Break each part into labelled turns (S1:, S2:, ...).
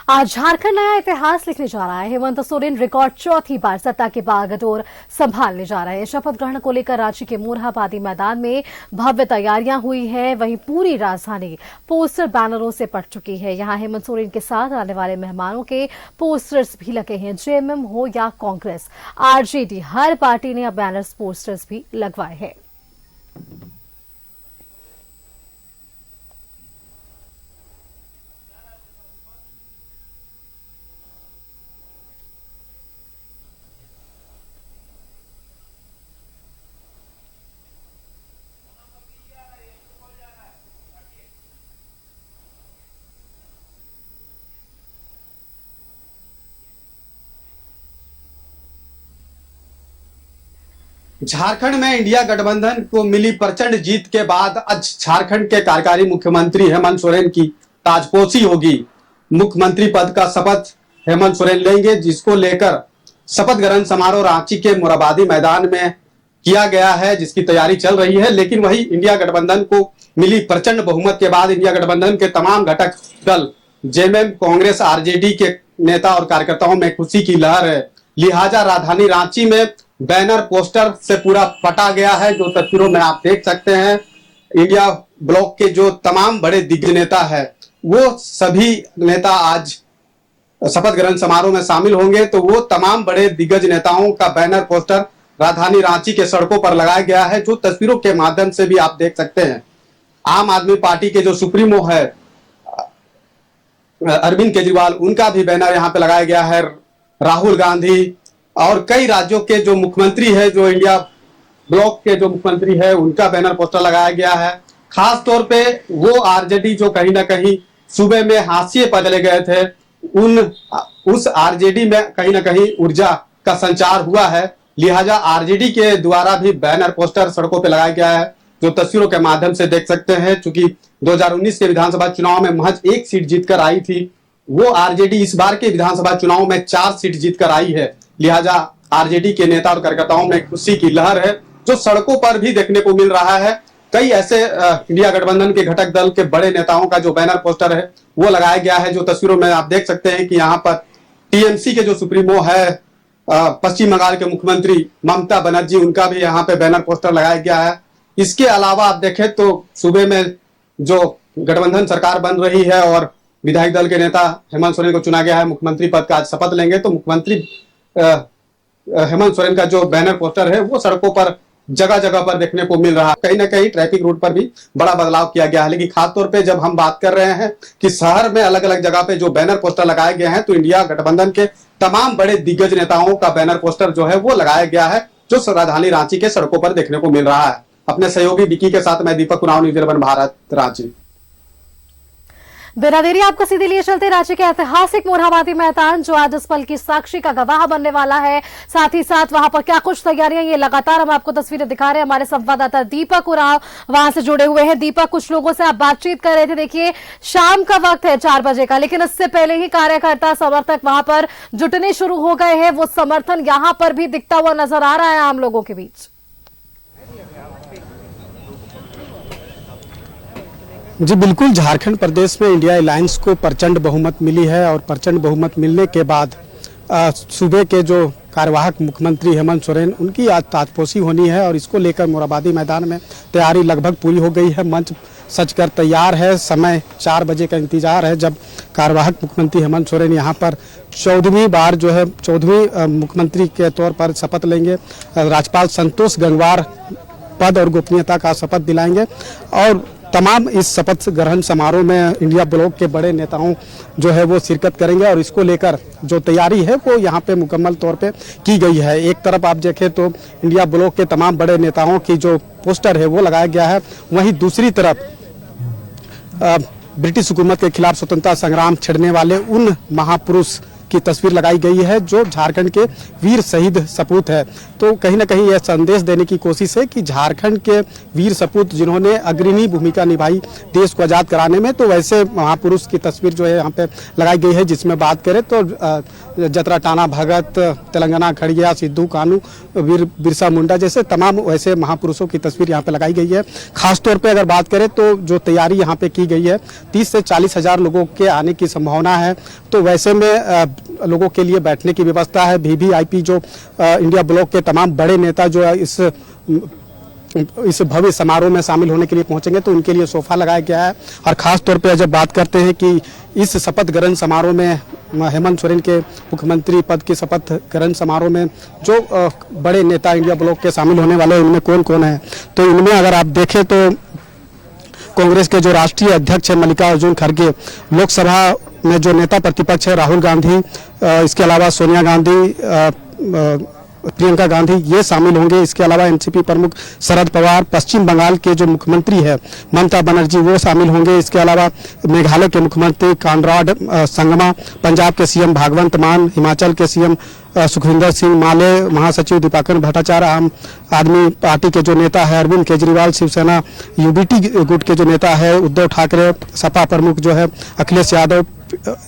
S1: आज झारखंड नया इतिहास लिखने जा रहा है। हेमंत सोरेन रिकॉर्ड चौथी बार सत्ता के बागडोर संभालने जा रहे हैं। शपथ ग्रहण को लेकर रांची के मोरहाबादी मैदान में भव्य तैयारियां हुई है। वहीं पूरी राजधानी पोस्टर बैनरों से पट चुकी है। यहां हेमंत सोरेन के साथ आने वाले मेहमानों के पोस्टर्स भी लगे हैं। जेएमएम हो या कांग्रेस, आरजेडी, हर पार्टी ने अब बैनर्स, पोस्टर्स भी लगवाए हैं।
S2: झारखंड में इंडिया गठबंधन को मिली प्रचंड जीत के बाद आज झारखंड के कार्यकारी मुख्यमंत्री हेमंत सोरेन की ताजपोशी होगी। मुख्यमंत्री पद का शपथ हेमंत सोरेन लेंगे, जिसको लेकर शपथ ग्रहण समारोह रांची के मोरहाबादी मैदान में किया गया है, जिसकी तैयारी चल रही है। लेकिन वही इंडिया गठबंधन को मिली प्रचंड बहुमत के बाद इंडिया गठबंधन के तमाम घटक दल जेएमएम, कांग्रेस, आरजेडी के नेता और कार्यकर्ताओं में खुशी की लहर है। लिहाजा राजधानी रांची में बैनर, पोस्टर से पूरा पटा गया है। जो तस्वीरों में आप देख सकते हैं, इंडिया ब्लॉक के जो तमाम बड़े दिग्गज नेता है, वो सभी नेता आज शपथ ग्रहण समारोह में शामिल होंगे। तो वो तमाम बड़े दिग्गज नेताओं का बैनर, पोस्टर राजधानी रांची के सड़कों पर लगाया गया है, जो तस्वीरों के माध्यम से भी आप देख सकते हैं। आम आदमी पार्टी के जो सुप्रीमो है अरविंद केजरीवाल, उनका भी बैनर यहाँ पे लगाया गया है। राहुल गांधी और कई राज्यों के जो मुख्यमंत्री है, जो इंडिया ब्लॉक के जो मुख्यमंत्री है, उनका बैनर, पोस्टर लगाया गया है। खास तौर पे वो आरजेडी जो कहीं ना कहीं सूबे में हाशिए पर चले गए थे, उस आरजेडी में कहीं ना कहीं ऊर्जा का संचार हुआ है। लिहाजा आरजेडी के द्वारा भी बैनर, पोस्टर सड़कों पे लगाया गया है, जो तस्वीरों के माध्यम से देख सकते हैं। चूंकि 2019 के विधानसभा चुनाव में महज 1 सीट जीतकर आई थी, वो आरजेडी इस बार के विधानसभा चुनाव में 4 सीट जीतकर आई है। लिहाजा आरजेडी के नेता और कार्यकर्ताओं में खुशी की लहर है, जो सड़कों पर भी देखने को मिल रहा है। कई ऐसे इंडिया गठबंधन के घटक दल के बड़े नेताओं का जो बैनर, पोस्टर है, वो लगाया गया है, जो तस्वीरों में आप देख सकते हैं कि यहाँ पर टीएमसी के जो सुप्रीमो है, पश्चिम बंगाल के मुख्यमंत्री ममता बनर्जी, उनका भी यहाँ पे बैनर, पोस्टर लगाया गया है। इसके अलावा आप देखें तो सूबे में जो गठबंधन सरकार बन रही है और विधायक दल के नेता हेमंत सोरेन को चुना गया है, मुख्यमंत्री पद का आज शपथ लेंगे। तो मुख्यमंत्री हेमंत सोरेन का जो बैनर, पोस्टर है, वो सड़कों पर जगह जगह पर देखने को मिल रहा है। कहीं ना कहीं ट्रैफिक रूट पर भी बड़ा बदलाव किया गया है। लेकिन खासतौर पे जब हम बात कर रहे हैं कि शहर में अलग अलग जगह पे जो बैनर, पोस्टर लगाए गए हैं, तो इंडिया गठबंधन के तमाम बड़े दिग्गज नेताओं का बैनर, पोस्टर जो है वो लगाया गया है, जो राजधानी रांची के सड़कों पर देखने को मिल रहा है। अपने सहयोगी विकी के साथ मैं दीपक कुनाव, न्यूज़ 11 भारत, रांची।
S1: बिना देरी आपको सीधे लिए चलते रांची के ऐतिहासिक मोरहाबादी मैदान, जो आज इस पल की साक्षी का गवाह बनने वाला है। साथ ही साथ वहां पर क्या कुछ तैयारियां, ये लगातार हम आपको तस्वीरें दिखा रहे हैं। हमारे संवाददाता दीपक उरांव वहां से जुड़े हुए हैं। दीपक, कुछ लोगों से आप बातचीत कर रहे थे। देखिए, शाम का वक्त है 4 बजे का, लेकिन इससे पहले ही कार्यकर्ता, समर्थक वहां पर जुटने शुरू हो गए हैं। वो समर्थन यहां पर भी दिखता हुआ नजर आ रहा है आम लोगों के बीच।
S3: जी बिल्कुल, झारखंड प्रदेश में इंडिया अलायंस को प्रचंड बहुमत मिली है और प्रचंड बहुमत मिलने के बाद सूबे के जो कार्यवाहक मुख्यमंत्री हेमंत सोरेन, उनकी आज ताजपोशी होनी है और इसको लेकर मोरहाबादी मैदान में तैयारी लगभग पूरी हो गई है। मंच सजकर तैयार है। समय 4 बजे का इंतजार है, जब कार्यवाहक मुख्यमंत्री हेमंत सोरेन यहाँ पर 14वीं बार जो है 14वीं मुख्यमंत्री के तौर पर शपथ लेंगे। राज्यपाल संतोष गंगवार पद और गोपनीयता का शपथ दिलाएंगे और तमाम इस शपथ ग्रहण समारोह में इंडिया ब्लॉक के बड़े नेताओं जो है वो शिरकत करेंगे और इसको लेकर जो तैयारी है वो यहाँ पे मुकम्मल तौर पे की गई है। एक तरफ आप देखें तो इंडिया ब्लॉक के तमाम बड़े नेताओं की जो पोस्टर है वो लगाया गया है, वहीं दूसरी तरफ ब्रिटिश हुकूमत के खिलाफ स्वतंत्रता संग्राम छेड़ने वाले उन महापुरुष की तस्वीर लगाई गई है जो झारखंड के वीर शहीद सपूत है। तो कहीं ना कहीं यह संदेश देने की कोशिश है कि झारखंड के वीर सपूत जिन्होंने अग्रणी भूमिका निभाई देश को आज़ाद कराने में, तो वैसे महापुरुष की तस्वीर जो है यहाँ पे लगाई गई है, जिसमें बात करें तो जतरा टाना भगत, तेलंगाना खड़िया, सिद्धू कानू, बिरसा मुंडा जैसे तमाम वैसे महापुरुषों की तस्वीर यहाँ पे लगाई गई है। खास तौर पे अगर बात करें तो जो तैयारी यहाँ पे की गई है 30 से 40 हजार लोगों के आने की संभावना है। तो वैसे में लोगों के लिए बैठने की व्यवस्था है। VVIP जो इंडिया ब्लॉक के तमाम बड़े नेता जो है इस भव्य समारोह में शामिल होने के लिए पहुंचेंगे, तो उनके लिए सोफा लगाया गया है। और खास तौर पे जब बात करते हैं कि इस शपथ ग्रहण समारोह में हेमंत सोरेन के मुख्यमंत्री पद के शपथ ग्रहण समारोह में जो बड़े नेता इंडिया ब्लॉक के शामिल होने वाले हैं उनमें कौन कौन है, तो इनमें अगर आप देखें तो कांग्रेस के जो राष्ट्रीय अध्यक्ष है मल्लिकार्जुन खड़गे, लोकसभा में जो नेता प्रतिपक्ष है राहुल गांधी, इसके अलावा सोनिया गांधी, प्रियंका गांधी ये शामिल होंगे। इसके अलावा एनसीपी प्रमुख शरद पवार, पश्चिम बंगाल के जो मुख्यमंत्री है ममता बनर्जी वो शामिल होंगे। इसके अलावा मेघालय के मुख्यमंत्री कॉनराड संगमा, पंजाब के सीएम भागवंत मान, हिमाचल के सीएम सुखविंदर सिंह माले, महासचिव दीपांकर भट्टाचार्य, आम आदमी पार्टी के जो नेता है अरविंद केजरीवाल, शिवसेना UBT गुट के जो नेता है उद्धव ठाकरे, सपा प्रमुख जो है अखिलेश यादव,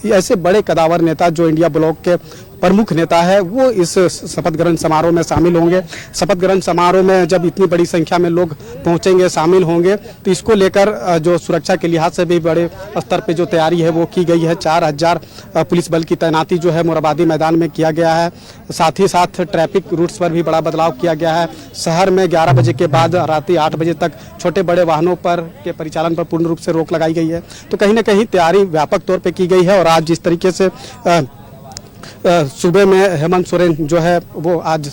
S3: ऐसे बड़े कदावर नेता जो इंडिया ब्लॉक के प्रमुख नेता है वो इस शपथ ग्रहण समारोह में शामिल होंगे। शपथ ग्रहण समारोह में जब इतनी बड़ी संख्या में लोग पहुंचेंगे, शामिल होंगे, तो इसको लेकर जो सुरक्षा के लिहाज से भी बड़े स्तर पे जो तैयारी है वो की गई है। 4000 पुलिस बल की तैनाती जो है मोरहाबादी मैदान में किया गया है। साथ ही साथ ट्रैफिक रूट्स पर भी बड़ा बदलाव किया गया है। शहर में 11 बजे के बाद रात 8 बजे तक छोटे बड़े वाहनों पर के परिचालन पर पूर्ण रूप से रोक लगाई गई है। तो कहीं ना कहीं तैयारी व्यापक तौर पर की गई है। और आज जिस तरीके से सूबे में हेमंत सोरेन जो है वो आज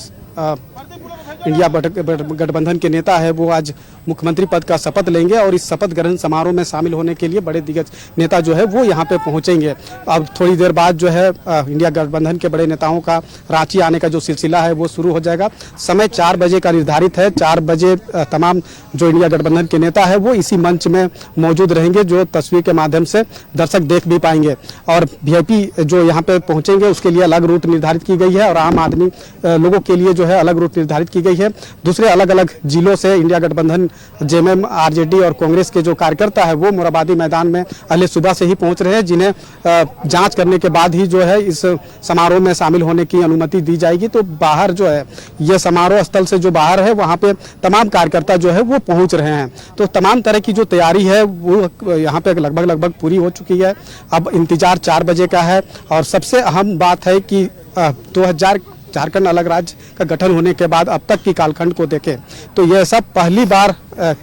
S3: इंडिया गठबंधन के नेता है वो आज मुख्यमंत्री पद का शपथ लेंगे और इस शपथ ग्रहण समारोह में शामिल होने के लिए बड़े दिग्गज नेता जो है वो यहाँ पे पहुँचेंगे। अब थोड़ी देर बाद जो है इंडिया गठबंधन के बड़े नेताओं का रांची आने का जो सिलसिला है वो शुरू हो जाएगा। समय 4 बजे का निर्धारित है। 4 बजे तमाम जो इंडिया गठबंधन के नेता है वो इसी मंच में मौजूद रहेंगे, जो तस्वीर के माध्यम से दर्शक देख भी पाएंगे। और VIP जो यहाँ पे पहुँचेंगे उसके लिए अलग रूट निर्धारित की गई है और आम आदमी लोगों के लिए जो है अलग रूट निर्धारित की गई है। दूसरे अलग अलग जिलों से इंडिया गठबंधन JMM, RJD और कांग्रेस के जो कार्यकर्ता है वो मोरहाबादी मैदान में अगले सुबह से ही पहुंच रहे हैं, जिन्हें जांच करने के बाद ही जो है इस समारोह में शामिल होने की अनुमति दी जाएगी। तो बाहर जो है ये समारोह स्थल से जो बाहर है वहां पे तमाम कार्यकर्ता जो है वो पहुंच रहे हैं। तो तमाम तरह की जो तैयारी है वो यहाँ पे लगभग पूरी हो चुकी है। अब इंतजार 4 बजे का है। और सबसे अहम बात है कि 2000 झारखंड अलग राज्य का गठन होने के बाद अब तक की कालखंड को देखें तो यह सब पहली बार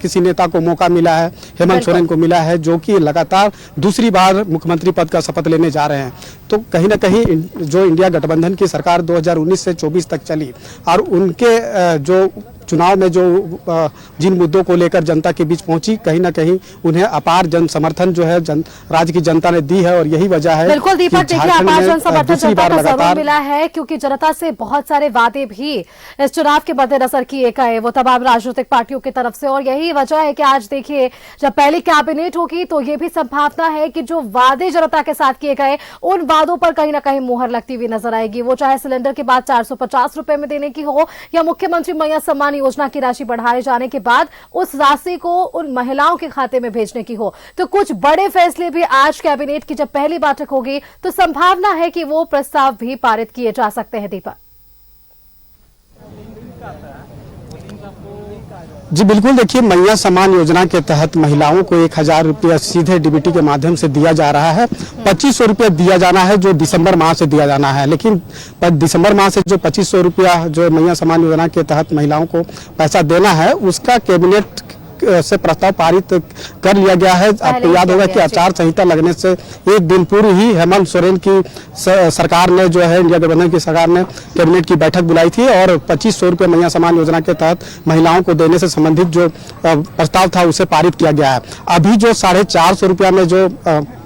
S3: किसी नेता को मौका मिला है, हेमंत सोरेन को मिला है, जो कि लगातार दूसरी बार मुख्यमंत्री पद का शपथ लेने जा रहे हैं। तो कहीं ना कहीं जो इंडिया गठबंधन की सरकार 2019 से 24 तक चली और उनके जो चुनाव में जो जिन मुद्दों को लेकर जनता के बीच पहुंची, कहीं ना कहीं उन्हें अपार जन समर्थन जो है राज्य की जनता ने दी है। और यही वजह है
S1: बिल्कुल दीपक, देखिए अपार जन समर्थन जनता को जरूर मिला है, क्योंकि जनता से बहुत सारे वादे भी इस चुनाव के मद्देनजर किए गए वो तमाम राजनीतिक पार्टियों की तरफ से। और यही वजह है कि आज देखिए जब पहली कैबिनेट होगी तो ये भी संभावना है कि जो वादे जनता के साथ किए गए उन वादों पर कहीं ना कहीं मुहर लगती हुई नजर आएगी। वो चाहे सिलेंडर के बाद 450 रुपए में देने की हो या मुख्यमंत्री मैया सम्मान योजना की राशि बढ़ाए जाने के बाद उस राशि को उन महिलाओं के खाते में भेजने की हो। तो कुछ बड़े फैसले भी आज कैबिनेट की जब पहली बैठक होगी तो संभावना है कि वो प्रस्ताव भी पारित किए जा सकते हैं। दीपक
S3: जी बिल्कुल, देखिए मैया सम्मान योजना के तहत महिलाओं को 1000 रुपया सीधे DBT के माध्यम से दिया जा रहा है। 2500 रुपया दिया जाना है जो दिसंबर माह से दिया जाना है, लेकिन दिसंबर माह से जो 2500 रुपया जो मैया सम्मान योजना के तहत महिलाओं को पैसा देना है उसका कैबिनेट से प्रस्ताव पारित कर लिया गया है। आपको याद होगा कि आचार संहिता लगने से एक दिन पूर्व ही हेमंत सोरेन की सरकार ने जो है इंडिया गठबंधन की सरकार ने कैबिनेट की बैठक बुलाई थी और 2500 रुपये मैया सम्मान योजना के तहत महिलाओं को देने से संबंधित जो प्रस्ताव था उसे पारित किया गया है। अभी जो 450 रुपया में जो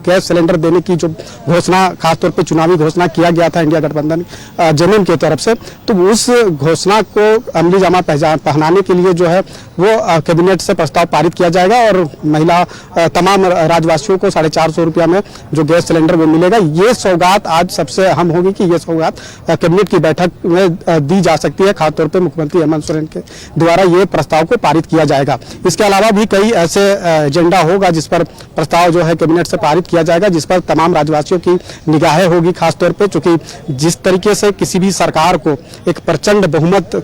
S3: गैस सिलेंडर देने की जो घोषणा, खासतौर पे चुनावी घोषणा किया गया था इंडिया गठबंधन जेएमएम की तरफ से, तो उस घोषणा को अमली जामा पहनाने के लिए जो है वो कैबिनेट से प्रस्ताव पारित किया जाएगा और महिला तमाम राज्यवासियों को 450 रुपया में जो गैस सिलेंडर वो मिलेगा। ये सौगात आज सबसे अहम होगी कि ये सौगात कैबिनेट की बैठक में दी जा सकती है। खासतौर पे मुख्यमंत्री हेमंत सोरेन के द्वारा ये प्रस्ताव को पारित किया जाएगा। इसके अलावा भी कई ऐसे एजेंडा होगा जिस पर प्रस्ताव जो है कैबिनेट से पारित किया जाएगा, जिस पर तमाम राज्यवासियों की निगाहें होगी। खासतौर पे चूंकि जिस तरीके से किसी भी सरकार को एक प्रचंड बहुमत,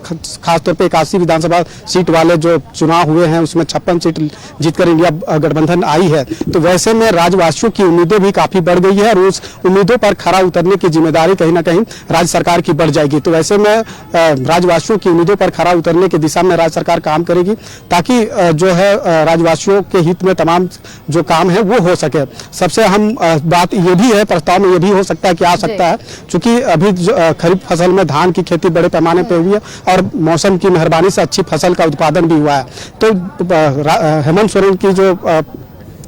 S3: खासतौर पे 81 विधानसभा सीट वाले जो चुनाव हुए हैं उसमें 56 सीट जीतकर इंडिया गठबंधन आई है, तो वैसे में राज्यवासियों की उम्मीदें भी काफी बढ़ गई है और उस उम्मीदों पर खरा उतरने की जिम्मेदारी कहीं ना कहीं राज्य सरकार की बढ़ जाएगी। तो वैसे में राज्यवासियों की उम्मीदों पर खरा उतरने की दिशा में राज्य सरकार काम करेगी ताकि जो है राज्यवासियों के हित में तमाम जो काम है वो हो सके। सबसे अहम बात ये भी है, प्रस्ताव में ये भी हो सकता है कि आ सकता है, चूंकि अभी खरीफ फसल में धान की खेती बड़े पैमाने पर हुई है और मौसम की मेहरबानी से अच्छी फसल का उत्पादन भी हुआ है, तो हेमंत सोरेन की जो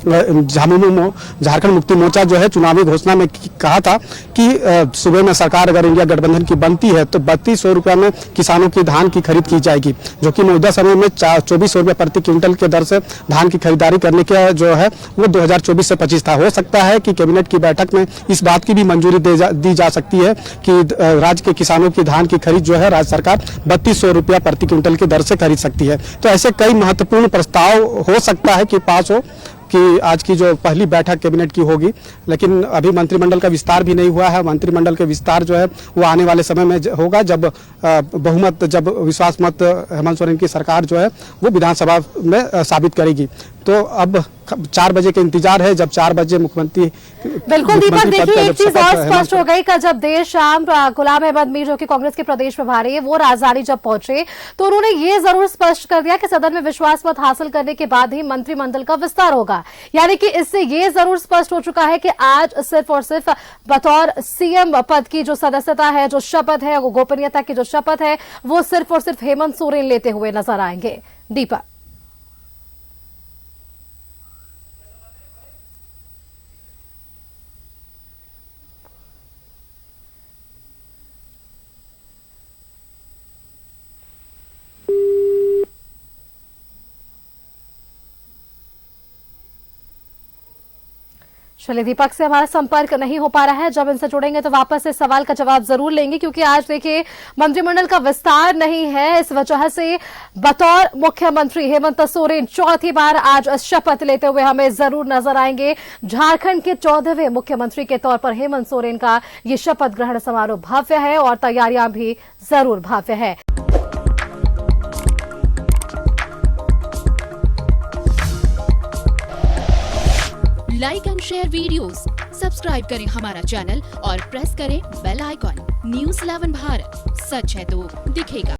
S3: झारखंड मुक्ति मोर्चा जो है चुनावी घोषणा में कहा था कि सूबे में सरकार अगर इंडिया गठबंधन की बनती है तो 3200 रुपये में किसानों की धान की खरीद की जाएगी, जो कि मौजूदा समय में 2400 रुपये प्रति क्विंटल के दर से धान की खरीदारी करने का जो है वो 2024 से 25 था। हो सकता है कि कैबिनेट की बैठक में इस बात की भी मंजूरी दी जा सकती है कि राज्य के किसानों की धान की खरीद जो है राज्य सरकार 3200 रुपया प्रति क्विंटल की दर से खरीद सकती है। तो ऐसे कई महत्वपूर्ण प्रस्ताव हो सकता है कि पास हो कि आज की जो पहली बैठक कैबिनेट की होगी, लेकिन अभी मंत्रिमंडल का विस्तार भी नहीं हुआ है। मंत्रिमंडल के विस्तार जो है वो आने वाले समय में होगा जब जब विश्वास मत हेमंत सोरेन की सरकार जो है वो विधानसभा में साबित करेगी। तो अब 4 बजे का इंतजार है, जब 4 बजे मुख्यमंत्री
S1: बिल्कुल दीपक, देखिए एक चीज और स्पष्ट हो गई कि जब देर शाम गुलाम अहमद मीर जो कि कांग्रेस के प्रदेश प्रभारी है वो राजधानी जब पहुंचे तो उन्होंने ये जरूर स्पष्ट कर दिया कि सदन में विश्वास मत हासिल करने के बाद ही मंत्रिमंडल का विस्तार होगा। यानी कि इससे ये जरूर स्पष्ट हो चुका है कि आज सिर्फ और सिर्फ बतौर सीएम पद की जो सदस्यता है, जो शपथ है, वो गोपनीयता की जो शपथ है, वो सिर्फ और सिर्फ हेमंत सोरेन लेते हुए नजर आएंगे। दीपक, चलिए दीपक से हमारा संपर्क नहीं हो पा रहा है, जब इनसे जुड़ेंगे तो वापस इस सवाल का जवाब जरूर लेंगे, क्योंकि आज देखिए मंत्रिमंडल का विस्तार नहीं है। इस वजह से बतौर मुख्यमंत्री हेमंत सोरेन चौथी बार आज शपथ लेते हुए हमें जरूर नजर आएंगे। झारखंड के 14वें मुख्यमंत्री के तौर पर हेमंत सोरेन का ये शपथ ग्रहण समारोह भव्य है और तैयारियां भी जरूर भव्य है।
S4: Like and share videos, subscribe करें हमारा चैनल और प्रेस करें बेल आइकॉन। न्यूज़ 11 भारत, सच है तो दिखेगा।